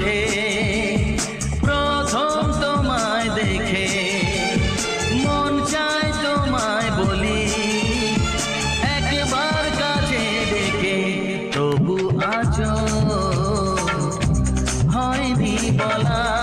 চোখে প্রথম তোমায় দেখে মন চায় তোমায় বলি একবার কাছে ডেকে, তবু আজও হয়নি বলা।